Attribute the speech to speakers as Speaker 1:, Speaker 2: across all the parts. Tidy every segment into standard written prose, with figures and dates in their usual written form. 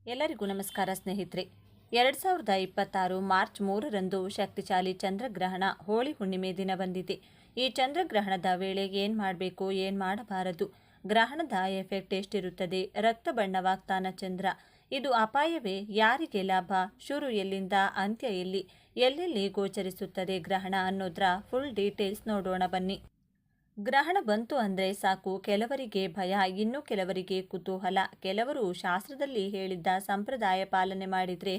Speaker 1: ಎಲ್ಲರಿಗೂ ನಮಸ್ಕಾರ ಸ್ನೇಹಿತರೆ. 2026 ಮಾರ್ಚ್ 3ರಂದು ಶಕ್ತಿಶಾಲಿ ಚಂದ್ರಗ್ರಹಣ ಹೋಳಿ ಹುಣ್ಣಿಮೆ ದಿನ ಬಂದಿದೆ. ಈ ಚಂದ್ರಗ್ರಹಣದ ವೇಳೆ ಏನು ಮಾಡಬೇಕು, ಏನು ಮಾಡಬಾರದು, ಗ್ರಹಣದ ಎಫೆಕ್ಟ್ ಎಷ್ಟಿರುತ್ತದೆ, ರಕ್ತ ಬಣ್ಣವಾಗ್ತಾನ ಚಂದ್ರ, ಇದು ಅಪಾಯವೇ, ಯಾರಿಗೆ ಲಾಭ, ಶುರು ಎಲ್ಲಿಂದ ಅಂತ್ಯ ಎಲ್ಲಿ, ಎಲ್ಲೆಲ್ಲಿ ಗೋಚರಿಸುತ್ತದೆ ಗ್ರಹಣ ಅನ್ನೋದ್ರ ಫುಲ್ ಡೀಟೇಲ್ಸ್ ನೋಡೋಣ ಬನ್ನಿ. ಗ್ರಹಣ ಬಂತು ಅಂದರೆ ಸಾಕು, ಕೆಲವರಿಗೆ ಭಯ, ಇನ್ನು ಕೆಲವರಿಗೆ ಕುತೂಹಲ, ಕೆಲವರು ಶಾಸ್ತ್ರದಲ್ಲಿ ಹೇಳಿದ್ದ ಸಂಪ್ರದಾಯ ಪಾಲನೆ ಮಾಡಿದರೆ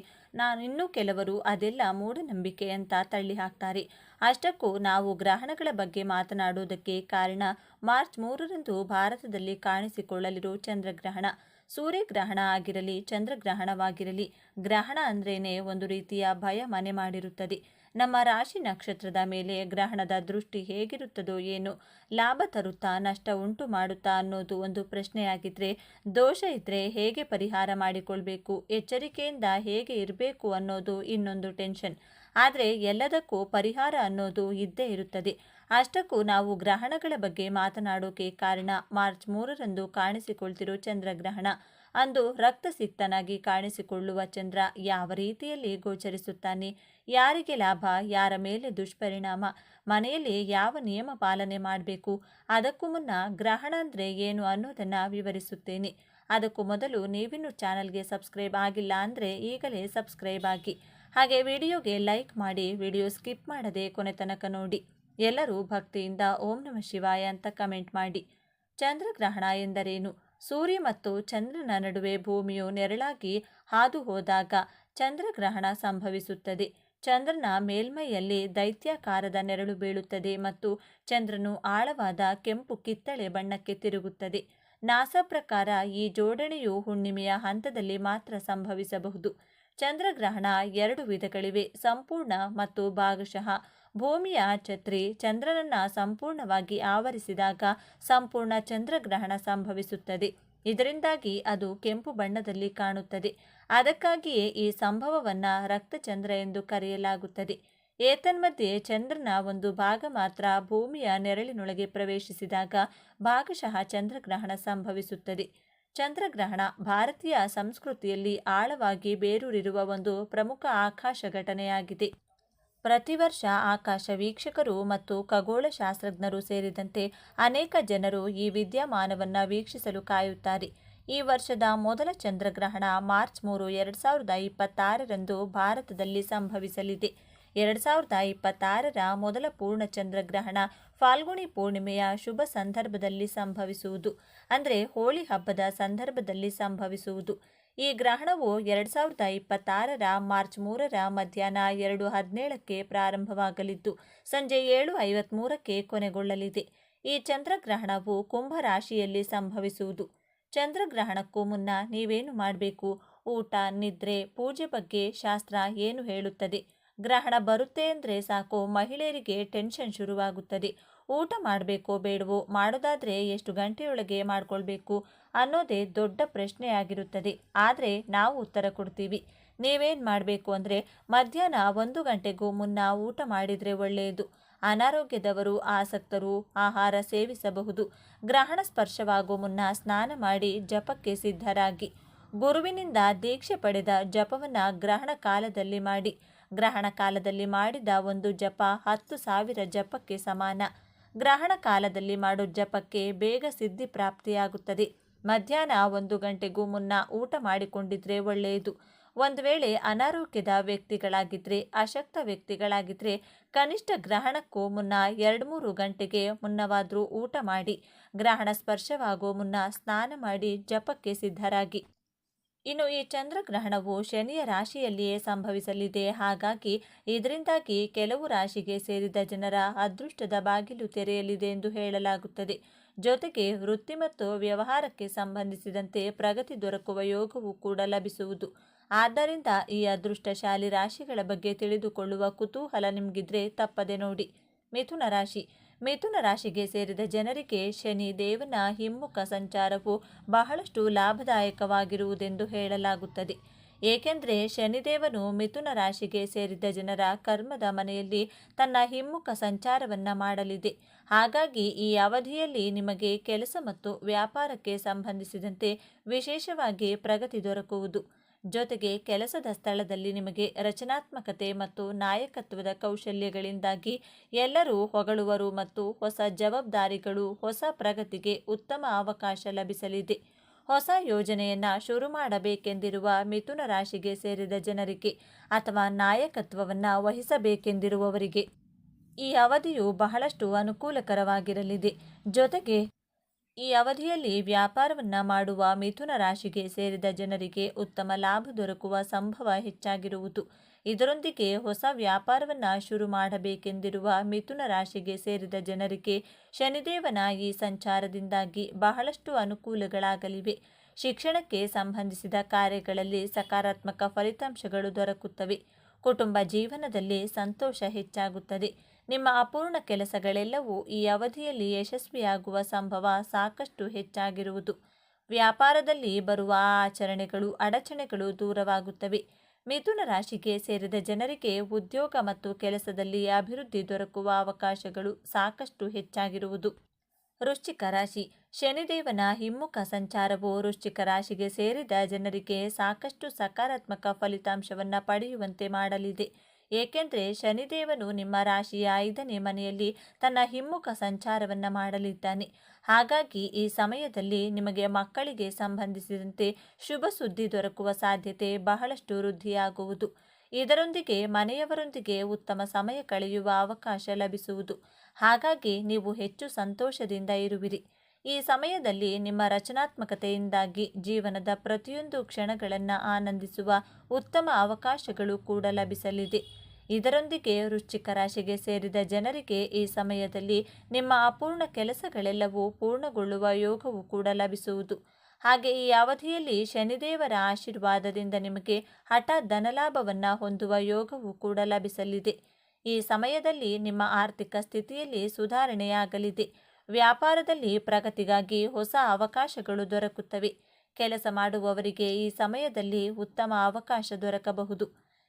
Speaker 1: ಇನ್ನೂ ಕೆಲವರು ಅದೆಲ್ಲ ಮೂಢನಂಬಿಕೆ ಅಂತ ತಳ್ಳಿ ಹಾಕ್ತಾರೆ. ಅಷ್ಟಕ್ಕೂ ನಾವು ಗ್ರಹಣಗಳ ಬಗ್ಗೆ ಮಾತನಾಡುವುದಕ್ಕೆ ಕಾರಣ ಮಾರ್ಚ್ 3ರಂದು ಭಾರತದಲ್ಲಿ ಕಾಣಿಸಿಕೊಳ್ಳಲಿರೋ ಚಂದ್ರಗ್ರಹಣ. ಸೂರ್ಯಗ್ರಹಣ ಆಗಿರಲಿ, ಚಂದ್ರಗ್ರಹಣವಾಗಿರಲಿ, ಗ್ರಹಣ ಅಂದ್ರೇನೆ ಒಂದು ರೀತಿಯ ಭಯ ಮನೆ ಮಾಡಿರುತ್ತದೆ. ನಮ್ಮ ರಾಶಿ ನಕ್ಷತ್ರದ ಮೇಲೆ ಗ್ರಹಣದ ದೃಷ್ಟಿ ಹೇಗಿರುತ್ತದೋ ಏನು, ಲಾಭ ತರುತ್ತಾ ನಷ್ಟ ಉಂಟು ಮಾಡುತ್ತಾ ಅನ್ನೋದು ಒಂದು ಪ್ರಶ್ನೆಯಾಗಿದ್ರೆ, ದೋಷ ಇದ್ರೆ ಹೇಗೆ ಪರಿಹಾರ ಮಾಡಿಕೊಳ್ಬೇಕು, ಎಚ್ಚರಿಕೆಯಿಂದ ಹೇಗೆ ಇರಬೇಕು ಅನ್ನೋದು ಇನ್ನೊಂದು ಟೆನ್ಷನ್. ಆದರೆ ಎಲ್ಲದಕ್ಕೂ ಪರಿಹಾರ ಅನ್ನೋದು ಇದ್ದೇ ಇರುತ್ತದೆ. ಅಷ್ಟಕ್ಕೂ ನಾವು ಗ್ರಹಣಗಳ ಬಗ್ಗೆ ಮಾತನಾಡೋಕೆ ಕಾರಣ ಮಾರ್ಚ್ 3ರಂದು ಕಾಣಿಸಿಕೊಳ್ತಿರೋ ಚಂದ್ರಗ್ರಹಣ. ಅಂದು ರಕ್ತಸಿಕ್ತನಾಗಿ ಕಾಣಿಸಿಕೊಳ್ಳುವ ಚಂದ್ರ ಯಾವ ರೀತಿಯಲ್ಲಿ ಗೋಚರಿಸುತ್ತಾನೆ, ಯಾರಿಗೆ ಲಾಭ, ಯಾರ ಮೇಲೆ ದುಷ್ಪರಿಣಾಮ, ಮನೆಯಲ್ಲಿ ಯಾವ ನಿಯಮ ಪಾಲನೆ ಮಾಡಬೇಕು, ಅದಕ್ಕೂ ಮುನ್ನ ಗ್ರಹಣ ಅಂದರೆ ಏನು ಅನ್ನೋದನ್ನು ವಿವರಿಸುತ್ತೇನೆ. ಅದಕ್ಕೂ ಮೊದಲು ನೀವಿನ್ನೂ ಚಾನಲ್ಗೆ ಸಬ್ಸ್ಕ್ರೈಬ್ ಆಗಿಲ್ಲ ಅಂದರೆ ಈಗಲೇ ಸಬ್ಸ್ಕ್ರೈಬ್ ಆಗಿ, ಹಾಗೆ ವಿಡಿಯೋಗೆ ಲೈಕ್ ಮಾಡಿ, ವಿಡಿಯೋ ಸ್ಕಿಪ್ ಮಾಡದೆ ಕೊನೆ ತನಕ ನೋಡಿ. ಎಲ್ಲರೂ ಭಕ್ತಿಯಿಂದ ಓಂ ನಮಃ ಶಿವಾಯ ಅಂತ ಕಮೆಂಟ್ ಮಾಡಿ. ಚಂದ್ರಗ್ರಹಣ ಎಂದರೇನು? ಸೂರ್ಯ ಮತ್ತು ಚಂದ್ರನ ನಡುವೆ ಭೂಮಿಯು ನೆರಳಾಗಿ ಹಾದು ಹೋದಾಗ ಚಂದ್ರಗ್ರಹಣ ಸಂಭವಿಸುತ್ತದೆ. ಚಂದ್ರನ ಮೇಲ್ಮೈಯಲ್ಲಿ ದೈತ್ಯಾಕಾರದ ನೆರಳು ಬೀಳುತ್ತದೆ ಮತ್ತು ಚಂದ್ರನು ಆಳವಾದ ಕೆಂಪು ಕಿತ್ತಳೆ ಬಣ್ಣಕ್ಕೆ ತಿರುಗುತ್ತದೆ. ನಾಸಾ ಪ್ರಕಾರ ಈ ಜೋಡಣೆಯು ಹುಣ್ಣಿಮೆಯ ಹಂತದಲ್ಲಿ ಮಾತ್ರ ಸಂಭವಿಸಬಹುದು. ಚಂದ್ರಗ್ರಹಣ 2 ವಿಧಗಳಿವೆ, ಸಂಪೂರ್ಣ ಮತ್ತು ಭಾಗಶಃ. ಭೂಮಿಯ ಛತ್ರಿ ಚಂದ್ರನನ್ನ ಸಂಪೂರ್ಣವಾಗಿ ಆವರಿಸಿದಾಗ ಸಂಪೂರ್ಣ ಚಂದ್ರಗ್ರಹಣ ಸಂಭವಿಸುತ್ತದೆ. ಇದರಿಂದಾಗಿ ಅದು ಕೆಂಪು ಬಣ್ಣದಲ್ಲಿ ಕಾಣುತ್ತದೆ. ಅದಕ್ಕಾಗಿಯೇ ಈ ಸಂಭವವನ್ನು ರಕ್ತಚಂದ್ರ ಎಂದು ಕರೆಯಲಾಗುತ್ತದೆ. ಏತನ್ಮಧ್ಯೆ ಚಂದ್ರನ ಒಂದು ಭಾಗ ಮಾತ್ರ ಭೂಮಿಯ ನೆರಳಿನೊಳಗೆ ಪ್ರವೇಶಿಸಿದಾಗ ಭಾಗಶಃ ಚಂದ್ರಗ್ರಹಣ ಸಂಭವಿಸುತ್ತದೆ. ಚಂದ್ರಗ್ರಹಣ ಭಾರತೀಯ ಸಂಸ್ಕೃತಿಯಲ್ಲಿ ಆಳವಾಗಿ ಬೇರೂರಿರುವ ಒಂದು ಪ್ರಮುಖ ಆಕಾಶ ಘಟನೆಯಾಗಿದೆ. ಪ್ರತಿ ವರ್ಷ ಆಕಾಶ ವೀಕ್ಷಕರು ಮತ್ತು ಖಗೋಳಶಾಸ್ತ್ರಜ್ಞರು ಸೇರಿದಂತೆ ಅನೇಕ ಜನರು ಈ ವಿದ್ಯಮಾನವನ್ನು ವೀಕ್ಷಿಸಲು ಕಾಯುತ್ತಾರೆ. ಈ ವರ್ಷದ ಮೊದಲ ಚಂದ್ರಗ್ರಹಣ ಮಾರ್ಚ್ 3, 2026ರಂದು ಭಾರತದಲ್ಲಿ ಸಂಭವಿಸಲಿದೆ. 2026ರ ಮೊದಲ ಪೂರ್ಣ ಚಂದ್ರಗ್ರಹಣ ಫಾಲ್ಗುಣಿ ಪೂರ್ಣಿಮೆಯ ಶುಭ ಸಂದರ್ಭದಲ್ಲಿ ಸಂಭವಿಸುವುದು, ಅಂದರೆ ಹೋಳಿ ಹಬ್ಬದ ಸಂದರ್ಭದಲ್ಲಿ ಸಂಭವಿಸುವುದು. ಈ ಗ್ರಹಣವು 2026ರ ಮಾರ್ಚ್ 3ರ ಮಧ್ಯಾಹ್ನ 2:17ಕ್ಕೆ ಪ್ರಾರಂಭವಾಗಲಿದ್ದು ಸಂಜೆ 7:53ಕ್ಕೆ ಕೊನೆಗೊಳ್ಳಲಿದೆ. ಈ ಚಂದ್ರಗ್ರಹಣವು ಕುಂಭ ರಾಶಿಯಲ್ಲಿ ಸಂಭವಿಸುವುದು. ಚಂದ್ರಗ್ರಹಣಕ್ಕೂ ಮುನ್ನ ನೀವೇನು ಮಾಡಬೇಕು, ಊಟ, ನಿದ್ರೆ, ಪೂಜೆ ಬಗ್ಗೆ ಶಾಸ್ತ್ರ ಏನು ಹೇಳುತ್ತದೆ? ಗ್ರಹಣ ಬರುತ್ತೆ ಅಂದರೆ ಸಾಕು, ಮಹಿಳೆಯರಿಗೆ ಟೆನ್ಷನ್ ಶುರುವಾಗುತ್ತದೆ. ಊಟ ಮಾಡಬೇಕೋ ಬೇಡವೋ, ಮಾಡೋದಾದರೆ ಎಷ್ಟು ಗಂಟೆಯೊಳಗೆ ಮಾಡ್ಕೊಳ್ಬೇಕು ಅನ್ನೋದೇ ದೊಡ್ಡ ಪ್ರಶ್ನೆಯಾಗಿರುತ್ತದೆ. ಆದರೆ ನಾವು ಉತ್ತರ ಕೊಡ್ತೀವಿ. ನೀವೇನು ಮಾಡಬೇಕು ಅಂದರೆ ಮಧ್ಯಾಹ್ನ 1 ಗಂಟೆಗೂ ಮುನ್ನ ಊಟ ಮಾಡಿದರೆ ಒಳ್ಳೆಯದು. ಅನಾರೋಗ್ಯದವರು, ಆಸಕ್ತರು ಆಹಾರ ಸೇವಿಸಬಹುದು. ಗ್ರಹಣ ಸ್ಪರ್ಶವಾಗೋ ಮುನ್ನ ಸ್ನಾನ ಮಾಡಿ ಜಪಕ್ಕೆ ಸಿದ್ಧರಾಗಿ. ಗುರುವಿನಿಂದ ದೀಕ್ಷೆ ಪಡೆದ ಜಪವನ್ನು ಗ್ರಹಣ ಕಾಲದಲ್ಲಿ ಮಾಡಿ. ಗ್ರಹಣ ಕಾಲದಲ್ಲಿ ಮಾಡಿದ ಒಂದು ಜಪ 10,000 ಜಪಕ್ಕೆ ಸಮಾನ. ಗ್ರಹಣ ಕಾಲದಲ್ಲಿ ಮಾಡೋ ಜಪಕ್ಕೆ ಬೇಗ ಸಿದ್ಧಿ ಪ್ರಾಪ್ತಿಯಾಗುತ್ತದೆ. ಮಧ್ಯಾಹ್ನ 1 ಗಂಟೆಗೂ ಮುನ್ನ ಊಟ ಮಾಡಿಕೊಂಡಿದ್ರೆ ಒಳ್ಳೆಯದು. ಒಂದು ವೇಳೆ ಅನಾರೋಗ್ಯದ ವ್ಯಕ್ತಿಗಳಾಗಿದ್ದರೆ, ಅಶಕ್ತ ವ್ಯಕ್ತಿಗಳಾಗಿದ್ದರೆ ಕನಿಷ್ಠ ಗ್ರಹಣಕ್ಕೂ ಮುನ್ನ 2-3 ಗಂಟೆಗೆ ಮುನ್ನವಾದರೂ ಊಟ ಮಾಡಿ. ಗ್ರಹಣ ಸ್ಪರ್ಶವಾಗೋ ಮುನ್ನ ಸ್ನಾನ ಮಾಡಿ ಜಪಕ್ಕೆ ಸಿದ್ಧರಾಗಿ. ಇನ್ನು ಈ ಚಂದ್ರಗ್ರಹಣವು ಶನಿಯ ರಾಶಿಯಲ್ಲಿಯೇ ಸಂಭವಿಸಲಿದೆ. ಹಾಗಾಗಿ ಇದರಿಂದಾಗಿ ಕೆಲವು ರಾಶಿಗೆ ಸೇರಿದ ಜನರ ಅದೃಷ್ಟದ ಬಾಗಿಲು ತೆರೆಯಲಿದೆ ಎಂದು ಹೇಳಲಾಗುತ್ತದೆ. ಜೊತೆಗೆ ವೃತ್ತಿ ಮತ್ತು ವ್ಯವಹಾರಕ್ಕೆ ಸಂಬಂಧಿಸಿದಂತೆ ಪ್ರಗತಿ ದೊರಕುವ ಯೋಗವೂ ಕೂಡ ಲಭಿಸುವುದು. ಆದ್ದರಿಂದ ಈ ಅದೃಷ್ಟಶಾಲಿ ರಾಶಿಗಳ ಬಗ್ಗೆ ತಿಳಿದುಕೊಳ್ಳುವ ಕುತೂಹಲ ನಿಮಗಿದ್ರೆ ತಪ್ಪದೆ ನೋಡಿ. ಮಿಥುನ ರಾಶಿ. ಮಿಥುನ ರಾಶಿಗೆ ಸೇರಿದ ಜನರಿಗೆ ಶನಿ ದೇವನ ಹಿಮ್ಮುಖ ಸಂಚಾರವು ಬಹಳಷ್ಟು ಲಾಭದಾಯಕವಾಗಿರುವುದೆಂದು ಹೇಳಲಾಗುತ್ತದೆ. ಏಕೆಂದರೆ ಶನಿದೇವನು ಮಿಥುನ ರಾಶಿಗೆ ಸೇರಿದ ಜನರ ಕರ್ಮದ ಮನೆಯಲ್ಲಿ ತನ್ನ ಹಿಮ್ಮುಖ ಸಂಚಾರವನ್ನು ಮಾಡಲಿದೆ. ಹಾಗಾಗಿ ಈ ಅವಧಿಯಲ್ಲಿ ನಿಮಗೆ ಕೆಲಸ ಮತ್ತು ವ್ಯಾಪಾರಕ್ಕೆ ಸಂಬಂಧಿಸಿದಂತೆ ವಿಶೇಷವಾಗಿ ಪ್ರಗತಿ ದೊರಕುವುದು. ಜೊತೆಗೆ ಕೆಲಸದ ಸ್ಥಳದಲ್ಲಿ ನಿಮಗೆ ರಚನಾತ್ಮಕತೆ ಮತ್ತು ನಾಯಕತ್ವದ ಕೌಶಲ್ಯಗಳಿಂದಾಗಿ ಎಲ್ಲರೂ ಹೊಗಳುವರು ಮತ್ತು ಹೊಸ ಜವಾಬ್ದಾರಿಗಳು, ಹೊಸ ಪ್ರಗತಿಗೆ ಉತ್ತಮ ಅವಕಾಶ ಲಭಿಸಲಿದೆ. ಹೊಸ ಯೋಜನೆಯನ್ನು ಶುರು ಮಾಡಬೇಕೆಂದಿರುವ ಮಿಥುನ ರಾಶಿಗೆ ಸೇರಿದ ಜನರಿಗೆ ಅಥವಾ ನಾಯಕತ್ವವನ್ನು ವಹಿಸಬೇಕೆಂದಿರುವವರಿಗೆ ಈ ಅವಧಿಯು ಬಹಳಷ್ಟು ಅನುಕೂಲಕರವಾಗಿರಲಿದೆ. ಜೊತೆಗೆ ಈ ಅವಧಿಯಲ್ಲಿ ವ್ಯಾಪಾರವನ್ನು ಮಾಡುವ ಮಿಥುನ ರಾಶಿಗೆ ಸೇರಿದ ಜನರಿಗೆ ಉತ್ತಮ ಲಾಭ ದೊರಕುವ ಸಂಭವ ಹೆಚ್ಚಾಗಿರುವುದು. ಇದರೊಂದಿಗೆ ಹೊಸ ವ್ಯಾಪಾರವನ್ನು ಶುರು ಮಾಡಬೇಕೆಂದಿರುವ ಮಿಥುನ ರಾಶಿಗೆ ಸೇರಿದ ಜನರಿಗೆ ಶನಿದೇವನ ಈ ಸಂಚಾರದಿಂದಾಗಿ ಬಹಳಷ್ಟು ಅನುಕೂಲಗಳಾಗಲಿವೆ. ಶಿಕ್ಷಣಕ್ಕೆ ಸಂಬಂಧಿಸಿದ ಕಾರ್ಯಗಳಲ್ಲಿ ಸಕಾರಾತ್ಮಕ ಫಲಿತಾಂಶಗಳು ದೊರಕುತ್ತವೆ. ಕುಟುಂಬ ಜೀವನದಲ್ಲಿ ಸಂತೋಷ ಹೆಚ್ಚಾಗುತ್ತದೆ. ನಿಮ್ಮ ಅಪೂರ್ಣ ಕೆಲಸಗಳೆಲ್ಲವೂ ಈ ಅವಧಿಯಲ್ಲಿ ಯಶಸ್ವಿಯಾಗುವ ಸಂಭವ ಸಾಕಷ್ಟು ಹೆಚ್ಚಾಗಿರುವುದು. ವ್ಯಾಪಾರದಲ್ಲಿ ಬರುವ ಆಚರಣೆಗಳು, ಅಡಚಣೆಗಳು ದೂರವಾಗುತ್ತವೆ. ಮಿಥುನ ರಾಶಿಗೆ ಸೇರಿದ ಜನರಿಗೆ ಉದ್ಯೋಗ ಮತ್ತು ಕೆಲಸದಲ್ಲಿ ಅಭಿವೃದ್ಧಿ ದೊರಕುವ ಅವಕಾಶಗಳು ಸಾಕಷ್ಟು ಹೆಚ್ಚಾಗಿರುವುದು. ವೃಶ್ಚಿಕ ರಾಶಿ. ಶನಿದೇವನ ಹಿಮ್ಮುಖ ಸಂಚಾರವು ವೃಶ್ಚಿಕ ರಾಶಿಗೆ ಸೇರಿದ ಜನರಿಗೆ ಸಾಕಷ್ಟು ಸಕಾರಾತ್ಮಕ ಫಲಿತಾಂಶವನ್ನು ಪಡೆಯುವಂತೆ ಮಾಡಲಿದೆ. ಏಕೆಂದರೆ ಶನಿದೇವನು ನಿಮ್ಮ ರಾಶಿಯ 5ನೇ ಮನೆಯಲ್ಲಿ ತನ್ನ ಹಿಮ್ಮುಖ ಸಂಚಾರವನ್ನು ಮಾಡಲಿದ್ದಾನೆ. ಹಾಗಾಗಿ ಈ ಸಮಯದಲ್ಲಿ ನಿಮಗೆ ಮಕ್ಕಳಿಗೆ ಸಂಬಂಧಿಸಿದಂತೆ ಶುಭ ಸುದ್ದಿ ದೊರಕುವ ಸಾಧ್ಯತೆ ಬಹಳಷ್ಟು ವೃದ್ಧಿಯಾಗುವುದು. ಇದರೊಂದಿಗೆ ಮನೆಯವರೊಂದಿಗೆ ಉತ್ತಮ ಸಮಯ ಕಳೆಯುವ ಅವಕಾಶ ಲಭಿಸುವುದು. ಹಾಗಾಗಿ ನೀವು ಹೆಚ್ಚು ಸಂತೋಷದಿಂದ ಇರುವಿರಿ. ಈ ಸಮಯದಲ್ಲಿ ನಿಮ್ಮ ರಚನಾತ್ಮಕತೆಯಿಂದಾಗಿ ಜೀವನದ ಪ್ರತಿಯೊಂದು ಕ್ಷಣಗಳನ್ನು ಆನಂದಿಸುವ ಉತ್ತಮ ಅವಕಾಶಗಳು ಕೂಡ ಲಭಿಸಲಿದೆ. ಇದರೊಂದಿಗೆ ವೃಶ್ಚಿಕ ರಾಶಿಗೆ ಸೇರಿದ ಜನರಿಗೆ ಈ ಸಮಯದಲ್ಲಿ ನಿಮ್ಮ ಅಪೂರ್ಣ ಕೆಲಸಗಳೆಲ್ಲವೂ ಪೂರ್ಣಗೊಳ್ಳುವ ಯೋಗವು ಕೂಡ ಲಭಿಸುವುದು. ಹಾಗೆ ಈ ಅವಧಿಯಲ್ಲಿ ಶನಿದೇವರ ಆಶೀರ್ವಾದದಿಂದ ನಿಮಗೆ ಹಠಾತ್ ಧನಲಾಭವನ್ನು ಹೊಂದುವ ಯೋಗವು ಕೂಡ ಲಭಿಸಲಿದೆ. ಈ ಸಮಯದಲ್ಲಿ ನಿಮ್ಮ ಆರ್ಥಿಕ ಸ್ಥಿತಿಯಲ್ಲಿ ಸುಧಾರಣೆಯಾಗಲಿದೆ. ವ್ಯಾಪಾರದಲ್ಲಿ ಪ್ರಗತಿಗಾಗಿ ಹೊಸ ಅವಕಾಶಗಳು ದೊರಕುತ್ತವೆ. ಕೆಲಸ ಮಾಡುವವರಿಗೆ ಈ ಸಮಯದಲ್ಲಿ ಉತ್ತಮ ಅವಕಾಶ ದೊರಕಬಹುದು.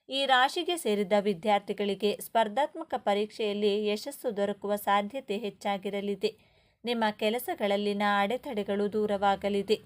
Speaker 1: ಈ ರಾಶಿಗೆ ಸೇರಿದ ವಿದ್ಯಾರ್ಥಿಗಳಿಗೆ ಸ್ಪರ್ಧಾತ್ಮಕ ಪರೀಕ್ಷೆಯಲ್ಲಿ ಯಶಸ್ಸು ದೊರಕುವ ಸಾಧ್ಯತೆ ಹೆಚ್ಚಾಗಿರಲಿದೆ. ನಿಮ್ಮ ಕೆಲಸಗಳಲ್ಲಿನ ಅಡೆತಡೆಗಳು ದೂರವಾಗಲಿದೆ.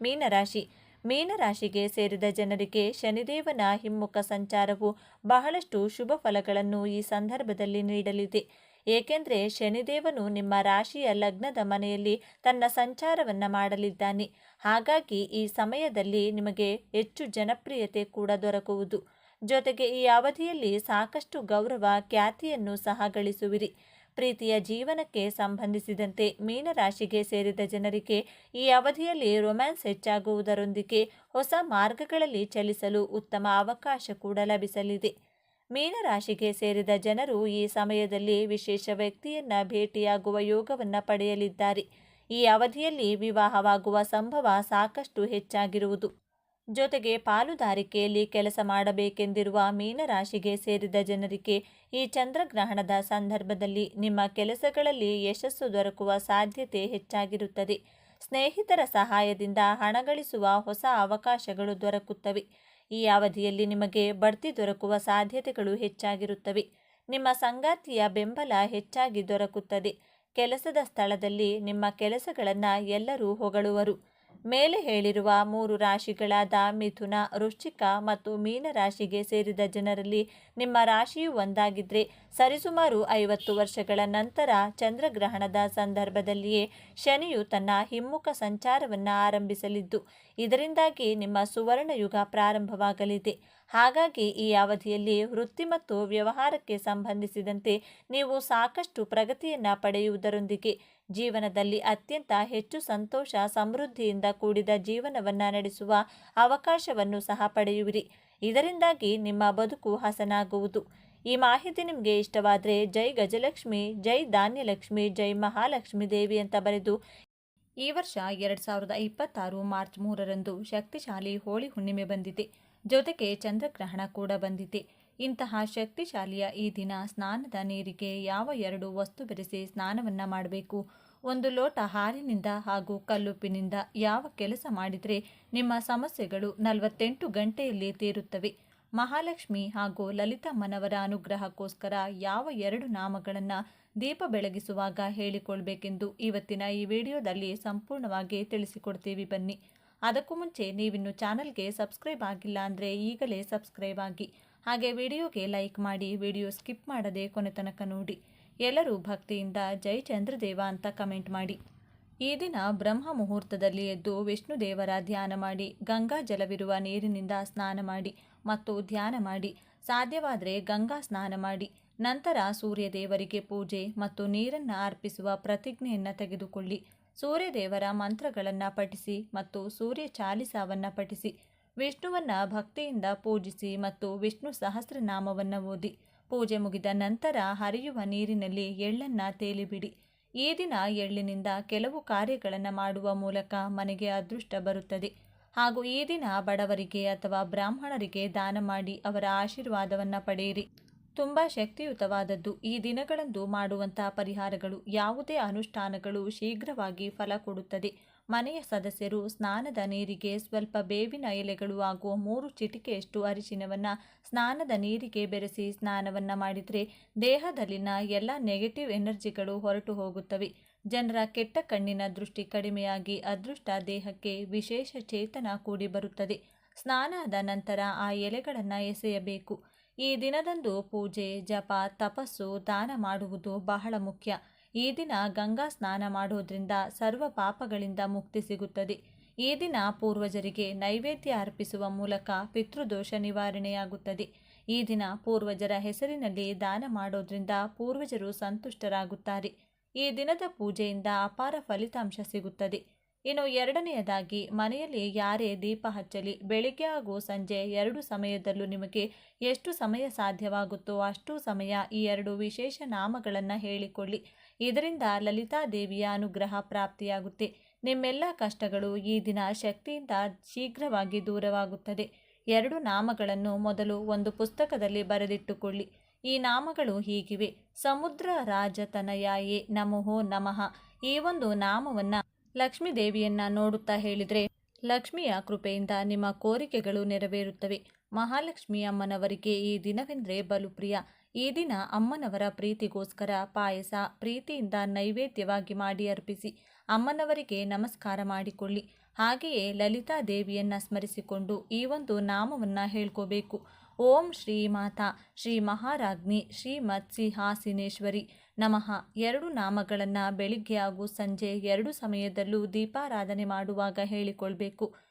Speaker 1: ಮೀನರಾಶಿ. ಮೀನರಾಶಿಗೆ ಸೇರಿದ ಜನರಿಗೆ ಶನಿದೇವನ ಹಿಮ್ಮುಖ ಸಂಚಾರವು ಬಹಳಷ್ಟು ಶುಭ ಫಲಗಳನ್ನು ಈ ಸಂದರ್ಭದಲ್ಲಿ ನೀಡಲಿದೆ. ಏಕೆಂದರೆ ಶನಿದೇವನು ನಿಮ್ಮ ರಾಶಿಯ ಲಗ್ನದ ಮನೆಯಲ್ಲಿ ತನ್ನ ಸಂಚಾರವನ್ನು ಮಾಡಲಿದ್ದಾನೆ. ಹಾಗಾಗಿ ಈ ಸಮಯದಲ್ಲಿ ನಿಮಗೆ ಹೆಚ್ಚು ಜನಪ್ರಿಯತೆ ಕೂಡ ದೊರಕುವುದು. ಜೊತೆಗೆ ಈ ಅವಧಿಯಲ್ಲಿ ಸಾಕಷ್ಟು ಗೌರವ, ಖ್ಯಾತಿಯನ್ನು ಸಹ ಗಳಿಸುವಿರಿ. ಪ್ರೀತಿಯ ಜೀವನಕ್ಕೆ ಸಂಬಂಧಿಸಿದಂತೆ ಮೀನರಾಶಿಗೆ ಸೇರಿದ ಜನರಿಗೆ ಈ ಅವಧಿಯಲ್ಲಿ ರೊಮ್ಯಾನ್ಸ್ ಹೆಚ್ಚಾಗುವುದರೊಂದಿಗೆ ಹೊಸ ಮಾರ್ಗಗಳಲ್ಲಿ ಚಲಿಸಲು ಉತ್ತಮ ಅವಕಾಶ ಕೂಡ ಲಭಿಸಲಿದೆ. ಮೀನರಾಶಿಗೆ ಸೇರಿದ ಜನರು ಈ ಸಮಯದಲ್ಲಿ ವಿಶೇಷ ವ್ಯಕ್ತಿಯನ್ನು ಭೇಟಿಯಾಗುವ ಯೋಗವನ್ನು ಪಡೆಯಲಿದ್ದಾರೆ. ಈ ಅವಧಿಯಲ್ಲಿ ವಿವಾಹವಾಗುವ ಸಂಭವ ಸಾಕಷ್ಟು ಹೆಚ್ಚಾಗಿರುವುದು. ಜೊತೆಗೆ ಪಾಲುದಾರಿಕೆಯಲ್ಲಿ ಕೆಲಸ ಮಾಡಬೇಕೆಂದಿರುವ ಮೀನರಾಶಿಗೆ ಸೇರಿದ ಜನರಿಗೆ ಈ ಚಂದ್ರಗ್ರಹಣದ ಸಂದರ್ಭದಲ್ಲಿ ನಿಮ್ಮ ಕೆಲಸಗಳಲ್ಲಿ ಯಶಸ್ಸು ದೊರಕುವ ಸಾಧ್ಯತೆ ಹೆಚ್ಚಾಗಿರುತ್ತದೆ. ಸ್ನೇಹಿತರ ಸಹಾಯದಿಂದ ಹಣ ಗಳಿಸುವ ಹೊಸ ಅವಕಾಶಗಳು ದೊರಕುತ್ತವೆ. ಈ ಅವಧಿಯಲ್ಲಿ ನಿಮಗೆ ಬಡ್ತಿ ದೊರಕುವ ಸಾಧ್ಯತೆಗಳು ಹೆಚ್ಚಾಗಿರುತ್ತವೆ. ನಿಮ್ಮ ಸಂಗಾತಿಯ ಬೆಂಬಲ ಹೆಚ್ಚಾಗಿ ದೊರಕುತ್ತದೆ. ಕೆಲಸದ ಸ್ಥಳದಲ್ಲಿ ನಿಮ್ಮ ಕೆಲಸಗಳನ್ನು ಎಲ್ಲರೂ ಹೊಗಳುವರು. ಮೇಲೆ ಹೇಳಿರುವ 3 ರಾಶಿಗಳಾದ ಮಿಥುನ, ವೃಶ್ಚಿಕ ಮತ್ತು ಮೀನರಾಶಿಗೆ ಸೇರಿದ ಜನರಲ್ಲಿ ನಿಮ್ಮ ರಾಶಿಯು ಒಂದಾಗಿದ್ದರೆ ಸರಿಸುಮಾರು 50 ವರ್ಷಗಳ ನಂತರ ಚಂದ್ರಗ್ರಹಣದ ಸಂದರ್ಭದಲ್ಲಿಯೇ ಶನಿಯು ತನ್ನ ಹಿಮ್ಮುಖ ಸಂಚಾರವನ್ನು ಆರಂಭಿಸಲಿದ್ದು, ಇದರಿಂದಾಗಿ ನಿಮ್ಮ ಸುವರ್ಣಯುಗ ಪ್ರಾರಂಭವಾಗಲಿದೆ. ಹಾಗಾಗಿ ಈ ಅವಧಿಯಲ್ಲಿ ವೃತ್ತಿ ಮತ್ತು ವ್ಯವಹಾರಕ್ಕೆ ಸಂಬಂಧಿಸಿದಂತೆ ನೀವು ಸಾಕಷ್ಟು ಪ್ರಗತಿಯನ್ನು ಪಡೆಯುವುದರೊಂದಿಗೆ ಜೀವನದಲ್ಲಿ ಅತ್ಯಂತ ಹೆಚ್ಚು ಸಂತೋಷ, ಸಮೃದ್ಧಿಯಿಂದ ಕೂಡಿದ ಜೀವನವನ್ನು ನಡೆಸುವ ಅವಕಾಶವನ್ನು ಸಹ ಪಡೆಯುವಿರಿ. ಇದರಿಂದಾಗಿ ನಿಮ್ಮ ಬದುಕು ಹಸನಾಗುವುದು. ಈ ಮಾಹಿತಿ ನಿಮಗೆ ಇಷ್ಟವಾದರೆ ಜೈ ಗಜಲಕ್ಷ್ಮಿ, ಜೈ ಧಾನ್ಯಲಕ್ಷ್ಮಿ, ಜೈ ಮಹಾಲಕ್ಷ್ಮಿ ದೇವಿ ಅಂತ ಬರೆದು ಈ ವರ್ಷ 2026 ಮಾರ್ಚ್ 3ರಂದು ಶಕ್ತಿಶಾಲಿ ಹೋಳಿ ಹುಣ್ಣಿಮೆ ಬಂದಿದೆ. ಜೊತೆಗೆ ಚಂದ್ರಗ್ರಹಣ ಕೂಡ ಬಂದಿದೆ. ಇಂತಹ ಶಕ್ತಿಶಾಲಿಯ ಈ ದಿನ ಸ್ನಾನದ ನೀರಿಗೆ ಯಾವ 2 ವಸ್ತು ಬೆರೆಸಿ ಸ್ನಾನವನ್ನು ಮಾಡಬೇಕು, ಒಂದು ಲೋಟ ಹಾಲಿನಿಂದ ಹಾಗೂ ಕಲ್ಲುಪ್ಪಿನಿಂದ ಯಾವ ಕೆಲಸ ಮಾಡಿದರೆ ನಿಮ್ಮ ಸಮಸ್ಯೆಗಳು 48 ಗಂಟೆಯಲ್ಲಿ ತೀರುತ್ತವೆ. ಮಹಾಲಕ್ಷ್ಮಿ ಹಾಗೂ ಲಲಿತಮ್ಮನವರ ಅನುಗ್ರಹಕ್ಕೋಸ್ಕರ ಯಾವ 2 ನಾಮಗಳನ್ನು ದೀಪ ಬೆಳಗಿಸುವಾಗ ಹೇಳಿಕೊಳ್ಬೇಕೆಂದು ಇವತ್ತಿನ ಈ ವಿಡಿಯೋದಲ್ಲಿ ಸಂಪೂರ್ಣವಾಗಿ ತಿಳಿಸಿಕೊಡ್ತೀವಿ. ಬನ್ನಿ. ಅದಕ್ಕೂ ಮುಂಚೆ ನೀವಿನ್ನು ಚಾನಲ್ಗೆ ಸಬ್ಸ್ಕ್ರೈಬ್ ಆಗಿಲ್ಲ ಅಂದರೆ ಈಗಲೇ ಸಬ್ಸ್ಕ್ರೈಬ್ ಆಗಿ, ಹಾಗೆ ವಿಡಿಯೋಗೆ ಲೈಕ್ ಮಾಡಿ, ವಿಡಿಯೋ ಸ್ಕಿಪ್ ಮಾಡದೆ ಕೊನೆ ತನಕ ನೋಡಿ. ಎಲ್ಲರೂ ಭಕ್ತಿಯಿಂದ ಜೈ ಚಂದ್ರದೇವ ಅಂತ ಕಮೆಂಟ್ ಮಾಡಿ. ಈ ದಿನ ಬ್ರಹ್ಮ ಮುಹೂರ್ತದಲ್ಲಿ ಎದ್ದು ವಿಷ್ಣು ದೇವರ ಧ್ಯಾನ ಮಾಡಿ, ಗಂಗಾ ಜಲವಿರುವ ನೀರಿನಿಂದ ಸ್ನಾನ ಮಾಡಿ ಮತ್ತು ಧ್ಯಾನ ಮಾಡಿ. ಸಾಧ್ಯವಾದರೆ ಗಂಗಾ ಸ್ನಾನ ಮಾಡಿ. ನಂತರ ಸೂರ್ಯ ದೇವರಿಗೆ ಪೂಜೆ ಮತ್ತು ನೀರನ್ನು ಅರ್ಪಿಸುವ ಪ್ರತಿಜ್ಞೆಯನ್ನು ತೆಗೆದುಕೊಳ್ಳಿ. ಸೂರ್ಯ ದೇವರ ಮಂತ್ರಗಳನ್ನು ಪಠಿಸಿ ಮತ್ತು ಸೂರ್ಯ ಚಾಲಿಸಾವನ್ನು ಪಠಿಸಿ. ವಿಷ್ಣುವನ್ನ ಭಕ್ತಿಯಿಂದ ಪೂಜಿಸಿ ಮತ್ತು ವಿಷ್ಣು ಸಹಸ್ರನಾಮವನ್ನು ಓದಿ. ಪೂಜೆ ಮುಗಿದ ನಂತರ ಹರಿಯುವ ನೀರಿನಲ್ಲಿ ಎಳ್ಳನ್ನು ತೇಲಿಬಿಡಿ. ಈ ದಿನ ಎಳ್ಳಿನಿಂದ ಕೆಲವು ಕಾರ್ಯಗಳನ್ನು ಮಾಡುವ ಮೂಲಕ ಮನೆಗೆ ಅದೃಷ್ಟ ಬರುತ್ತದೆ. ಹಾಗೂ ಈ ದಿನ ಬಡವರಿಗೆ ಅಥವಾ ಬ್ರಾಹ್ಮಣರಿಗೆ ದಾನ ಮಾಡಿ ಅವರ ಆಶೀರ್ವಾದವನ್ನು ಪಡೆಯಿರಿ. ತುಂಬ ಶಕ್ತಿಯುತವಾದದ್ದು. ಈ ದಿನಗಳಂದು ಮಾಡುವಂತಹ ಪರಿಹಾರಗಳು, ಯಾವುದೇ ಅನುಷ್ಠಾನಗಳು ಶೀಘ್ರವಾಗಿ ಫಲ ಕೊಡುತ್ತದೆ. ಮನೆಯ ಸದಸ್ಯರು ಸ್ನಾನದ ನೀರಿಗೆ ಸ್ವಲ್ಪ ಬೇವಿನ ಎಲೆಗಳು ಹಾಗೂ 3 ಚಿಟಿಕೆಯಷ್ಟು ಅರಿಶಿನವನ್ನು ಸ್ನಾನದ ನೀರಿಗೆ ಬೆರೆಸಿ ಸ್ನಾನವನ್ನು ಮಾಡಿದರೆ ದೇಹದಲ್ಲಿನ ಎಲ್ಲ ನೆಗೆಟಿವ್ ಎನರ್ಜಿಗಳು ಹೊರಟು ಹೋಗುತ್ತವೆ. ಜನರ ಕೆಟ್ಟ ಕಣ್ಣಿನ ದೃಷ್ಟಿ ಕಡಿಮೆಯಾಗಿ ಅದೃಷ್ಟ ದೇಹಕ್ಕೆ ವಿಶೇಷ ಚೇತನ ಕೂಡಿ ಬರುತ್ತದೆ. ಸ್ನಾನ ಆದ ನಂತರ ಆ ಎಲೆಗಳನ್ನು ಎಸೆಯಬೇಕು. ಈ ದಿನದಂದು ಪೂಜೆ, ಜಪ, ತಪಸ್ಸು, ದಾನ ಮಾಡುವುದು ಬಹಳ ಮುಖ್ಯ. ಈ ದಿನ ಗಂಗಾ ಸ್ನಾನ ಮಾಡೋದ್ರಿಂದ ಸರ್ವ ಪಾಪಗಳಿಂದ ಮುಕ್ತಿ ಸಿಗುತ್ತದೆ. ಈ ದಿನ ಪೂರ್ವಜರಿಗೆ ನೈವೇದ್ಯ ಅರ್ಪಿಸುವ ಮೂಲಕ ಪಿತೃದೋಷ ನಿವಾರಣೆಯಾಗುತ್ತದೆ. ಈ ದಿನ ಪೂರ್ವಜರ ಹೆಸರಿನಲ್ಲಿ ದಾನ ಮಾಡೋದ್ರಿಂದ ಪೂರ್ವಜರು ಸಂತುಷ್ಟರಾಗುತ್ತಾರೆ. ಈ ದಿನದ ಪೂಜೆಯಿಂದ ಅಪಾರ ಫಲಿತಾಂಶ ಸಿಗುತ್ತದೆ. ಇನ್ನು ಎರಡನೆಯದಾಗಿ, ಮನೆಯಲ್ಲಿ ಯಾರೇ ದೀಪ ಹಚ್ಚಲಿ, ಬೆಳಿಗ್ಗೆ ಹಾಗೂ ಸಂಜೆ 2 ಸಮಯದಲ್ಲೂ ನಿಮಗೆ ಎಷ್ಟು ಸಮಯ ಸಾಧ್ಯವಾಗುತ್ತೋ ಅಷ್ಟು ಸಮಯ ಈ 2 ವಿಶೇಷ ನಾಮಗಳನ್ನು ಹೇಳಿಕೊಳ್ಳಿ. ಇದರಿಂದ ಲಲಿತಾದೇವಿಯ ಅನುಗ್ರಹ ಪ್ರಾಪ್ತಿಯಾಗುತ್ತೆ. ನಿಮ್ಮೆಲ್ಲ ಕಷ್ಟಗಳು ಈ ದಿನ ಶಕ್ತಿಯಿಂದ ಶೀಘ್ರವಾಗಿ ದೂರವಾಗುತ್ತದೆ. 2 ನಾಮಗಳನ್ನು ಮೊದಲು ಒಂದು ಪುಸ್ತಕದಲ್ಲಿ ಬರೆದಿಟ್ಟುಕೊಳ್ಳಿ. ಈ ನಾಮಗಳು ಹೀಗಿವೆ: ಸಮುದ್ರ ರಾಜತನಯಾಯೇ ನಮೋ ನಮಃ. ಈ ಒಂದು ನಾಮವನ್ನು ಲಕ್ಷ್ಮೀ ದೇವಿಯನ್ನ ನೋಡುತ್ತಾ ಹೇಳಿದರೆ ಲಕ್ಷ್ಮಿಯ ಕೃಪೆಯಿಂದ ನಿಮ್ಮ ಕೋರಿಕೆಗಳು ನೆರವೇರುತ್ತವೆ. ಮಹಾಲಕ್ಷ್ಮಿ ಅಮ್ಮನವರಿಗೆ ಈ ದಿನವೆಂದರೆ ಬಲು ಪ್ರಿಯ. ಈ ದಿನ ಅಮ್ಮನವರ ಪ್ರೀತಿಗೋಸ್ಕರ ಪಾಯಸ ಪ್ರೀತಿಯಿಂದ ನೈವೇದ್ಯವಾಗಿ ಮಾಡಿ ಅರ್ಪಿಸಿ ಅಮ್ಮನವರಿಗೆ ನಮಸ್ಕಾರ ಮಾಡಿಕೊಳ್ಳಿ. ಹಾಗೆಯೇ ಲಲಿತಾ ದೇವಿಯನ್ನು ಸ್ಮರಿಸಿಕೊಂಡು ಈ ಒಂದು ನಾಮವನ್ನು ಹೇಳ್ಕೋಬೇಕು: ಓಂ ಶ್ರೀ ಮಾತಾ ಶ್ರೀ ಮಹಾರಾಜ್ಞಿ ಶ್ರೀಮತ್ ಸಿಂಹಾಸನೇಶ್ವರಿ ನಮಃ. 2 ನಾಮಗಳನ್ನು ಬೆಳಿಗ್ಗೆ ಹಾಗೂ ಸಂಜೆ 2 ಸಮಯದಲ್ಲೂ ದೀಪಾರಾಧನೆ ಮಾಡುವಾಗ ಹೇಳಿಕೊಳ್ಬೇಕು.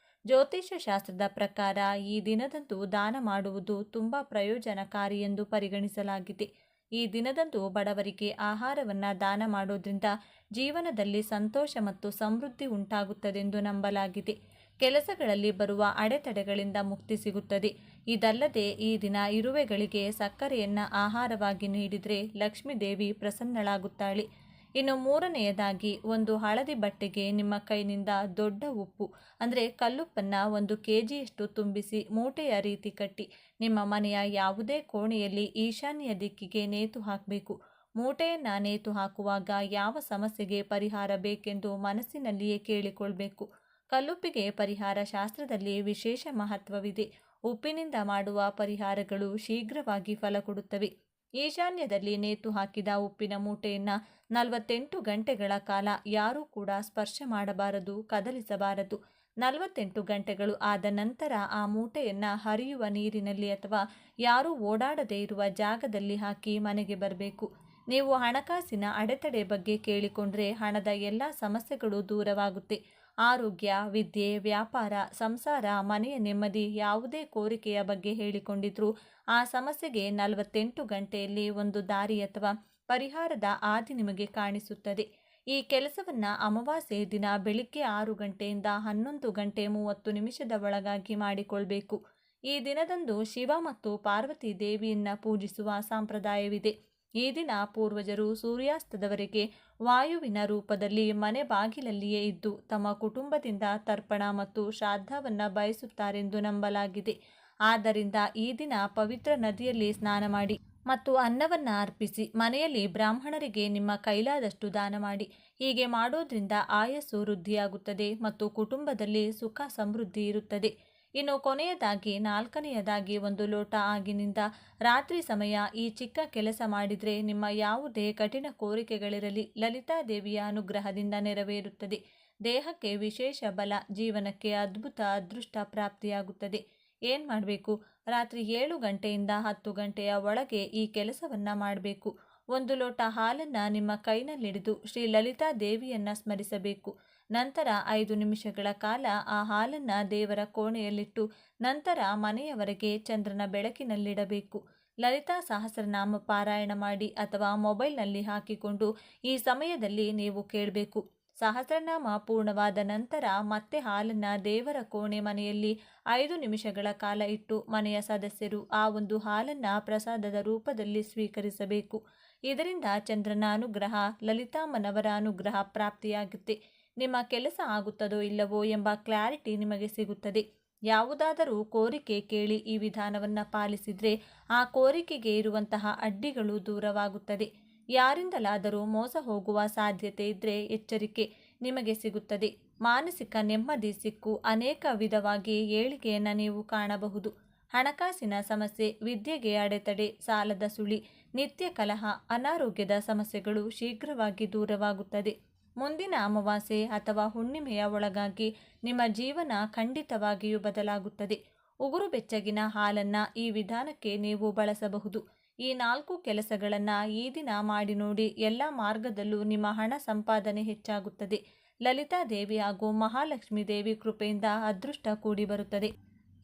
Speaker 1: ಜ್ಯೋತಿಷ್ಯ ಶಾಸ್ತ್ರದ ಪ್ರಕಾರ ಈ ದಿನದಂದು ದಾನ ಮಾಡುವುದು ತುಂಬ ಪ್ರಯೋಜನಕಾರಿ ಎಂದು ಪರಿಗಣಿಸಲಾಗಿದೆ. ಈ ದಿನದಂದು ಬಡವರಿಗೆ ಆಹಾರವನ್ನು ದಾನ ಮಾಡೋದ್ರಿಂದ ಜೀವನದಲ್ಲಿ ಸಂತೋಷ ಮತ್ತು ಸಮೃದ್ಧಿ ಉಂಟಾಗುತ್ತದೆಂದು ನಂಬಲಾಗಿದೆ. ಕೆಲಸಗಳಲ್ಲಿ ಬರುವ ಅಡೆತಡೆಗಳಿಂದ ಮುಕ್ತಿ ಸಿಗುತ್ತದೆ. ಇದಲ್ಲದೆ ಈ ದಿನ ಇರುವೆಗಳಿಗೆ ಸಕ್ಕರೆಯನ್ನು ಆಹಾರವಾಗಿ ನೀಡಿದರೆ ಲಕ್ಷ್ಮೀ ದೇವಿ ಪ್ರಸನ್ನಳಾಗುತ್ತಾಳೆ. ಇನ್ನು ಮೂರನೆಯದಾಗಿ, ಒಂದು ಹಳದಿ ಬಟ್ಟೆಗೆ ನಿಮ್ಮ ಕೈನಿಂದ ದೊಡ್ಡ ಉಪ್ಪು ಅಂದರೆ ಕಲ್ಲುಪ್ಪನ್ನು 1 kgಯಷ್ಟು ತುಂಬಿಸಿ ಮೂಟೆಯ ರೀತಿ ಕಟ್ಟಿ ನಿಮ್ಮ ಮನೆಯ ಯಾವುದೇ ಕೋಣೆಯಲ್ಲಿ ಈಶಾನ್ಯ ದಿಕ್ಕಿಗೆ ನೇತು ಹಾಕಬೇಕು. ಮೂಟೆಯನ್ನು ನೇತು ಹಾಕುವಾಗ ಯಾವ ಸಮಸ್ಯೆಗೆ ಪರಿಹಾರ ಬೇಕೆಂದು ಮನಸ್ಸಿನಲ್ಲಿಯೇ ಕೇಳಿಕೊಳ್ಬೇಕು. ಕಲ್ಲುಪ್ಪಿಗೆ ಪರಿಹಾರ ಶಾಸ್ತ್ರದಲ್ಲಿ ವಿಶೇಷ ಮಹತ್ವವಿದೆ. ಉಪ್ಪಿನಿಂದ ಮಾಡುವ ಪರಿಹಾರಗಳು ಶೀಘ್ರವಾಗಿ ಫಲ ಕೊಡುತ್ತವೆ. ಈಶಾನ್ಯದಲ್ಲಿ ನೇತು ಹಾಕಿದ ಉಪ್ಪಿನ ಮೂಟೆಯನ್ನು 48 ಗಂಟೆಗಳ ಕಾಲ ಯಾರೂ ಕೂಡ ಸ್ಪರ್ಶ ಮಾಡಬಾರದು, ಕದಲಿಸಬಾರದು. 48 ಗಂಟೆಗಳು ಆದ ನಂತರ ಆ ಮೂಟೆಯನ್ನು ಹರಿಯುವ ನೀರಿನಲ್ಲಿ ಅಥವಾ ಯಾರೂ ಓಡಾಡದೇ ಇರುವ ಜಾಗದಲ್ಲಿ ಹಾಕಿ ಮನೆಗೆ ಬರಬೇಕು. ನೀವು ಹಣಕಾಸಿನ ಅಡೆತಡೆ ಬಗ್ಗೆ ಕೇಳಿಕೊಂಡ್ರೆ ಹಣದ ಎಲ್ಲ ಸಮಸ್ಯೆಗಳು ದೂರವಾಗುತ್ತೆ. ಆರೋಗ್ಯ, ವಿದ್ಯೆ, ವ್ಯಾಪಾರ, ಸಂಸಾರ, ಮನೆಯ ನೆಮ್ಮದಿ, ಯಾವುದೇ ಕೋರಿಕೆಯ ಬಗ್ಗೆ ಹೇಳಿಕೊಂಡಿದ್ರೂ ಆ ಸಮಸ್ಯೆಗೆ 48 ಗಂಟೆಯಲ್ಲಿ ಒಂದು ದಾರಿ ಅಥವಾ ಪರಿಹಾರದ ಹಾದಿ ನಿಮಗೆ ಕಾಣಿಸುತ್ತದೆ. ಈ ಕೆಲಸವನ್ನು ಅಮಾವಾಸ್ಯೆ ದಿನ ಬೆಳಿಗ್ಗೆ 6 ಗಂಟೆಯಿಂದ 11 ಗಂಟೆ 30 ನಿಮಿಷದ ಒಳಗಾಗಿ ಮಾಡಿಕೊಳ್ಬೇಕು. ಈ ದಿನದಂದು ಶಿವ ಮತ್ತು ಪಾರ್ವತಿ ದೇವಿಯನ್ನು ಪೂಜಿಸುವ ಸಂಪ್ರದಾಯವಿದೆ. ಈ ದಿನ ಪೂರ್ವಜರು ಸೂರ್ಯಾಸ್ತದವರೆಗೆ ವಾಯುವಿನ ರೂಪದಲ್ಲಿ ಮನೆ ಬಾಗಿಲಲ್ಲಿಯೇ ಇದ್ದು ತಮ್ಮ ಕುಟುಂಬದಿಂದ ತರ್ಪಣ ಮತ್ತು ಶ್ರಾದ್ದವನ್ನು ಬಯಸುತ್ತಾರೆಂದು ನಂಬಲಾಗಿದೆ. ಆದ್ದರಿಂದ ಈ ದಿನ ಪವಿತ್ರ ನದಿಯಲ್ಲಿ ಸ್ನಾನ ಮಾಡಿ ಮತ್ತು ಅನ್ನವನ್ನು ಅರ್ಪಿಸಿ ಮನೆಯಲ್ಲಿ ಬ್ರಾಹ್ಮಣರಿಗೆ ನಿಮ್ಮ ಕೈಲಾದಷ್ಟು ದಾನ ಮಾಡಿ. ಹೀಗೆ ಮಾಡೋದ್ರಿಂದ ಆಯಸ್ಸು ವೃದ್ಧಿಯಾಗುತ್ತದೆ ಮತ್ತು ಕುಟುಂಬದಲ್ಲಿ ಸುಖ ಸಮೃದ್ಧಿ ಇರುತ್ತದೆ. ಇನ್ನು ಕೊನೆಯದಾಗಿ 4ನೇಯದಾಗಿ 1 ಲೋಟ ಆಗಿನಿಂದ ರಾತ್ರಿ ಸಮಯ ಈ ಚಿಕ್ಕ ಕೆಲಸ ಮಾಡಿದರೆ ನಿಮ್ಮ ಯಾವುದೇ ಕಠಿಣ ಕೋರಿಕೆಗಳಿರಲಿ ಲಲಿತಾದೇವಿಯ ಅನುಗ್ರಹದಿಂದ ನೆರವೇರುತ್ತದೆ. ದೇಹಕ್ಕೆ ವಿಶೇಷ ಬಲ, ಜೀವನಕ್ಕೆ ಅದ್ಭುತ ಅದೃಷ್ಟ ಪ್ರಾಪ್ತಿಯಾಗುತ್ತದೆ. ಏನು ಮಾಡಬೇಕು? ರಾತ್ರಿ 7 ಗಂಟೆಯಿಂದ 10 ಗಂಟೆಯ ಒಳಗೆ ಈ ಕೆಲಸವನ್ನು ಮಾಡಬೇಕು. 1 ಲೋಟ ಹಾಲನ್ನು ನಿಮ್ಮ ಕೈನಲ್ಲಿಡಿದು ಶ್ರೀ ಲಲಿತಾ ದೇವಿಯನ್ನು ಸ್ಮರಿಸಬೇಕು. ನಂತರ 5 ನಿಮಿಷಗಳ ಕಾಲ ಆ ಹಾಲನ್ನು ದೇವರ ಕೋಣೆಯಲ್ಲಿಟ್ಟು ನಂತರ ಮನೆಯವರೆಗೆ ಚಂದ್ರನ ಬೆಳಕಿನಲ್ಲಿಡಬೇಕು. ಲಲಿತಾ ಸಹಸ್ರನಾಮ ಪಾರಾಯಣ ಮಾಡಿ ಅಥವಾ ಮೊಬೈಲ್ನಲ್ಲಿ ಹಾಕಿಕೊಂಡು ಈ ಸಮಯದಲ್ಲಿ ನೀವು ಕೇಳಬೇಕು. ಸಹಸ್ರನಾಮ ಪೂರ್ಣವಾದ ನಂತರ ಮತ್ತೆ ಹಾಲನ್ನು ದೇವರ ಕೋಣೆ ಮನೆಯಲ್ಲಿ 5 ನಿಮಿಷಗಳ ಕಾಲ ಇಟ್ಟು ಮನೆಯ ಸದಸ್ಯರು ಆ ಒಂದು ಹಾಲನ್ನು ಪ್ರಸಾದದ ರೂಪದಲ್ಲಿ ಸ್ವೀಕರಿಸಬೇಕು. ಇದರಿಂದ ಚಂದ್ರನ ಅನುಗ್ರಹ, ಲಲಿತಾಮ್ಮನವರ ಅನುಗ್ರಹ ಪ್ರಾಪ್ತಿಯಾಗುತ್ತೆ. ನಿಮ್ಮ ಕೆಲಸ ಆಗುತ್ತದೋ ಇಲ್ಲವೋ ಎಂಬ ಕ್ಲಾರಿಟಿ ನಿಮಗೆ ಸಿಗುತ್ತದೆ. ಯಾವುದಾದರೂ ಕೋರಿಕೆ ಕೇಳಿ ಈ ವಿಧಾನವನ್ನು ಪಾಲಿಸಿದರೆ ಆ ಕೋರಿಕೆಗೆ ಇರುವಂತಹ ಅಡ್ಡಿಗಳು ದೂರವಾಗುತ್ತದೆ. ಯಾರಿಂದಲಾದರೂ ಮೋಸ ಹೋಗುವ ಸಾಧ್ಯತೆ ಇದ್ದರೆ ಎಚ್ಚರಿಕೆ ನಿಮಗೆ ಸಿಗುತ್ತದೆ. ಮಾನಸಿಕ ನೆಮ್ಮದಿ ಸಿಕ್ಕು ಅನೇಕ ವಿಧವಾಗಿ ಏಳಿಗೆಯನ್ನು ನೀವು ಕಾಣಬಹುದು. ಹಣಕಾಸಿನ ಸಮಸ್ಯೆ, ವಿದ್ಯೆಗೆ ಅಡೆತಡೆ, ಸಾಲದ ಸುಳಿ, ನಿತ್ಯ ಕಲಹ, ಅನಾರೋಗ್ಯದ ಸಮಸ್ಯೆಗಳು ಶೀಘ್ರವಾಗಿ ದೂರವಾಗುತ್ತದೆ. ಮುಂದಿನ ಅಮಾವಾಸ್ಯೆ ಅಥವಾ ಹುಣ್ಣಿಮೆಯ ಒಳಗಾಗಿ ನಿಮ್ಮ ಜೀವನ ಖಂಡಿತವಾಗಿಯೂ ಬದಲಾಗುತ್ತದೆ. ಉಗುರು ಬೆಚ್ಚಗಿನ ಹಾಲನ್ನು ಈ ವಿಧಾನಕ್ಕೆ ನೀವು ಬಳಸಬಹುದು. ಈ 4 ಕೆಲಸಗಳನ್ನು ಈ ದಿನ ಮಾಡಿ ನೋಡಿ. ಎಲ್ಲ ಮಾರ್ಗದಲ್ಲೂ ನಿಮ್ಮ ಹಣ ಸಂಪಾದನೆ ಹೆಚ್ಚಾಗುತ್ತದೆ. ಲಲಿತಾದೇವಿ ಹಾಗೂ ಮಹಾಲಕ್ಷ್ಮೀ ದೇವಿ ಕೃಪೆಯಿಂದ ಅದೃಷ್ಟ ಕೂಡಿ ಬರುತ್ತದೆ.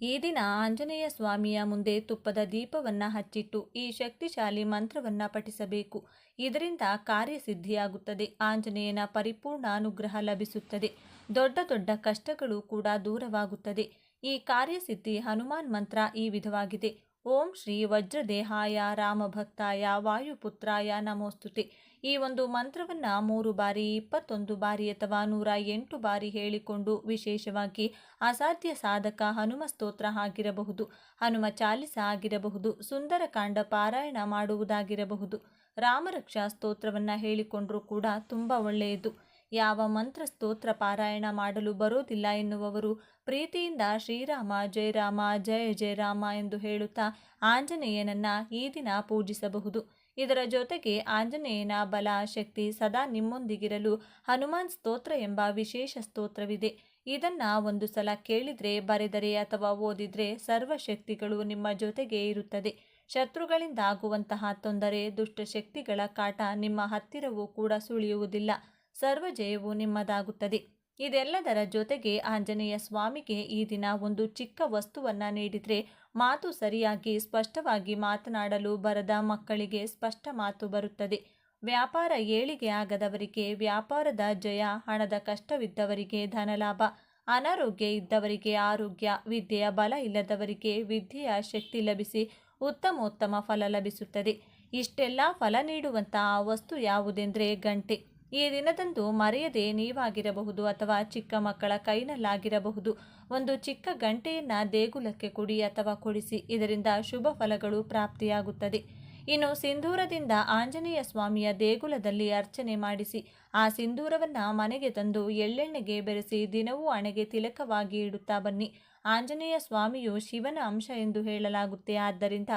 Speaker 1: ಈ ದಿನ ಆಂಜನೇಯ ಸ್ವಾಮಿಯ ಮುಂದೆ ತುಪ್ಪದ ದೀಪವನ್ನು ಹಚ್ಚಿಟ್ಟು ಈ ಶಕ್ತಿಶಾಲಿ ಮಂತ್ರವನ್ನು ಪಠಿಸಬೇಕು. ಇದರಿಂದ ಕಾರ್ಯಸಿದ್ಧಿಯಾಗುತ್ತದೆ. ಆಂಜನೇಯನ ಪರಿಪೂರ್ಣ ಅನುಗ್ರಹ ಲಭಿಸುತ್ತದೆ. ದೊಡ್ಡ ದೊಡ್ಡ ಕಷ್ಟಗಳು ಕೂಡ ದೂರವಾಗುತ್ತದೆ. ಈ ಕಾರ್ಯಸಿದ್ಧಿ ಹನುಮಾನ್ ಮಂತ್ರ ಈ ವಿಧವಾಗಿದೆ. ಓಂ ಶ್ರೀ ವಜ್ರದೇಹಾಯ ರಾಮಭಕ್ತಾಯ ವಾಯುಪುತ್ರಾಯ ನಮೋಸ್ತುತೆ. ಈ ಒಂದು ಮಂತ್ರವನ್ನು 3 ಬಾರಿ, 21 ಬಾರಿ ಅಥವಾ 108 ಬಾರಿ ಹೇಳಿಕೊಂಡು ವಿಶೇಷವಾಗಿ ಅಸಾಧ್ಯ ಸಾಧಕ ಹನುಮ ಸ್ತೋತ್ರ ಆಗಿರಬಹುದು, ಹನುಮ ಚಾಲಿಸ ಆಗಿರಬಹುದು, ಸುಂದರಕಾಂಡ ಪಾರಾಯಣ ಮಾಡುವುದಾಗಿರಬಹುದು, ರಾಮರಕ್ಷಾ ಸ್ತೋತ್ರವನ್ನು ಹೇಳಿಕೊಂಡರೂ ಕೂಡ ತುಂಬ ಒಳ್ಳೆಯದು. ಯಾವ ಮಂತ್ರ ಸ್ತೋತ್ರ ಪಾರಾಯಣ ಮಾಡಲು ಬರೋದಿಲ್ಲ ಎನ್ನುವವರು ಪ್ರೀತಿಯಿಂದ ಶ್ರೀರಾಮ ಜಯ ರಾಮ ಜಯ ಜಯ ರಾಮ ಎಂದು ಹೇಳುತ್ತಾ ಆಂಜನೇಯನನ್ನ ಈ ದಿನ ಪೂಜಿಸಬಹುದು. ಇದರ ಜೊತೆಗೆ ಆಂಜನೇಯನ ಬಲ ಶಕ್ತಿ ಸದಾ ನಿಮ್ಮೊಂದಿಗಿರಲು ಹನುಮಾನ್ ಸ್ತೋತ್ರ ಎಂಬ ವಿಶೇಷ ಸ್ತೋತ್ರವಿದೆ. ಇದನ್ನ ಒಂದು ಸಲ ಕೇಳಿದರೆ, ಬರೆದರೆ ಅಥವಾ ಓದಿದರೆ ಸರ್ವಶಕ್ತಿಗಳು ನಿಮ್ಮ ಜೊತೆಗೆ ಇರುತ್ತದೆ. ಶತ್ರುಗಳಿಂದ ಆಗುವಂತಹ ತೊಂದರೆ, ದುಷ್ಟಶಕ್ತಿಗಳ ಕಾಟ ನಿಮ್ಮ ಹತ್ತಿರವೂ ಕೂಡ ಸುಳಿಯುವುದಿಲ್ಲ. ಸರ್ವಜಯವು ನಿಮ್ಮದಾಗುತ್ತದೆ. ಇದೆಲ್ಲದರ ಜೊತೆಗೆ ಆಂಜನೇಯ ಸ್ವಾಮಿಗೆ ಈ ದಿನ ಒಂದು ಚಿಕ್ಕ ವಸ್ತುವನ್ನು ನೀಡಿದರೆ, ಮಾತು ಸರಿಯಾಗಿ ಸ್ಪಷ್ಟವಾಗಿ ಮಾತನಾಡಲು ಬರದ ಮಕ್ಕಳಿಗೆ ಸ್ಪಷ್ಟ ಮಾತು ಬರುತ್ತದೆ. ವ್ಯಾಪಾರ ಏಳಿಗೆ ಆಗದವರಿಗೆ ವ್ಯಾಪಾರದ ಜಯ, ಹಣದ ಕಷ್ಟವಿದ್ದವರಿಗೆ ಧನಲಾಭ, ಅನಾರೋಗ್ಯ ಇದ್ದವರಿಗೆ ಆರೋಗ್ಯ, ವಿದ್ಯೆಯ ಬಲ ಇಲ್ಲದವರಿಗೆ ವಿದ್ಯೆಯ ಶಕ್ತಿ ಲಭಿಸಿ ಉತ್ತಮೋತ್ತಮ ಫಲ ಲಭಿಸುತ್ತದೆ. ಇಷ್ಟೆಲ್ಲ ಫಲ ನೀಡುವಂತಹ ವಸ್ತು ಯಾವುದೆಂದರೆ ಗಂಟೆ. ಈ ದಿನದಂದು ಮರೆಯದೆ ನೀವಾಗಿರಬಹುದು ಅಥವಾ ಚಿಕ್ಕ ಮಕ್ಕಳ ಕೈನಲ್ಲಾಗಿರಬಹುದು ಒಂದು ಚಿಕ್ಕ ಗಂಟೆಯನ್ನು ದೇಗುಲಕ್ಕೆ ಕೊಡಿ ಅಥವಾ ಕೊಡಿಸಿ. ಇದರಿಂದ ಶುಭ ಫಲಗಳು ಪ್ರಾಪ್ತಿಯಾಗುತ್ತದೆ. ಇನ್ನು ಸಿಂಧೂರದಿಂದ ಆಂಜನೇಯ ಸ್ವಾಮಿಯ ದೇಗುಲದಲ್ಲಿ ಅರ್ಚನೆ ಮಾಡಿಸಿ ಆ ಸಿಂಧೂರವನ್ನು ಮನೆಗೆ ತಂದು ಎಳ್ಳೆಣ್ಣೆಗೆ ಬೆರೆಸಿ ದಿನವೂ ಹಣೆಗೆ ತಿಲಕವಾಗಿ ಇಡುತ್ತಾ ಬನ್ನಿ. ಆಂಜನೇಯ ಸ್ವಾಮಿಯು ಶಿವನ ಅಂಶ ಎಂದು ಹೇಳಲಾಗುತ್ತೆ. ಆದ್ದರಿಂದ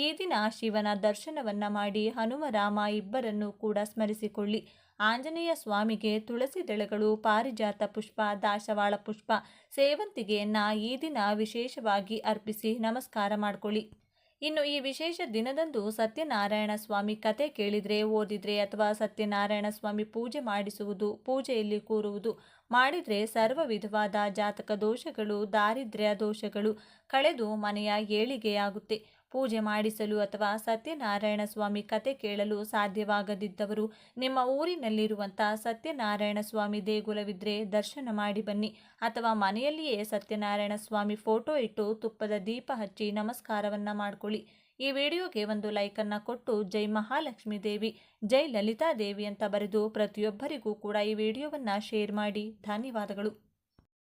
Speaker 1: ಈ ದಿನ ಶಿವನ ದರ್ಶನವನ್ನು ಮಾಡಿ ಹನುಮರಾಮ ಇಬ್ಬರನ್ನು ಕೂಡ ಸ್ಮರಿಸಿಕೊಳ್ಳಿ. ಆಂಜನೇಯ ಸ್ವಾಮಿಗೆ ತುಳಸಿ ದಳಗಳು, ಪಾರಿಜಾತ ಪುಷ್ಪ, ದಾಸವಾಳ ಪುಷ್ಪ, ಸೇವಂತಿಗೆಯನ್ನು ಈ ದಿನ ವಿಶೇಷವಾಗಿ ಅರ್ಪಿಸಿ ನಮಸ್ಕಾರ ಮಾಡಿಕೊಳ್ಳಿ. ಇನ್ನು ಈ ವಿಶೇಷ ದಿನದಂದು ಸತ್ಯನಾರಾಯಣ ಸ್ವಾಮಿ ಕತೆ ಕೇಳಿದರೆ, ಓದಿದರೆ ಅಥವಾ ಸತ್ಯನಾರಾಯಣ ಸ್ವಾಮಿ ಪೂಜೆ ಮಾಡಿಸುವುದು, ಪೂಜೆಯಲ್ಲಿ ಕೂರುವುದು ಮಾಡಿದರೆ ಸರ್ವ ವಿಧವಾದ ಜಾತಕ ದೋಷಗಳು, ದಾರಿದ್ರ್ಯ ದೋಷಗಳು ಕಳೆದು ಮನೆಯ ಏಳಿಗೆಯಾಗುತ್ತೆ. ಪೂಜೆ ಮಾಡಿಸಲು ಅಥವಾ ಸತ್ಯನಾರಾಯಣ ಸ್ವಾಮಿ ಕತೆ ಕೇಳಲು ಸಾಧ್ಯವಾಗದಿದ್ದವರು ನಿಮ್ಮ ಊರಿನಲ್ಲಿರುವಂಥ ಸತ್ಯನಾರಾಯಣ ಸ್ವಾಮಿ ದೇಗುಲವಿದ್ದರೆ ದರ್ಶನ ಮಾಡಿ ಬನ್ನಿ. ಅಥವಾ ಮನೆಯಲ್ಲಿಯೇ ಸತ್ಯನಾರಾಯಣ ಸ್ವಾಮಿ ಫೋಟೋ ಇಟ್ಟು ತುಪ್ಪದ ದೀಪ ಹಚ್ಚಿ ನಮಸ್ಕಾರವನ್ನು ಮಾಡಿಕೊಳ್ಳಿ. ಈ ವಿಡಿಯೋಗೆ ಒಂದು ಲೈಕನ್ನು ಕೊಟ್ಟು ಜೈ ಮಹಾಲಕ್ಷ್ಮೀ ದೇವಿ, ಜೈ ಲಲಿತಾ ದೇವಿ ಅಂತ ಬರೆದು ಪ್ರತಿಯೊಬ್ಬರಿಗೂ ಕೂಡ ಈ ವಿಡಿಯೋವನ್ನು ಶೇರ್ ಮಾಡಿ. ಧನ್ಯವಾದಗಳು.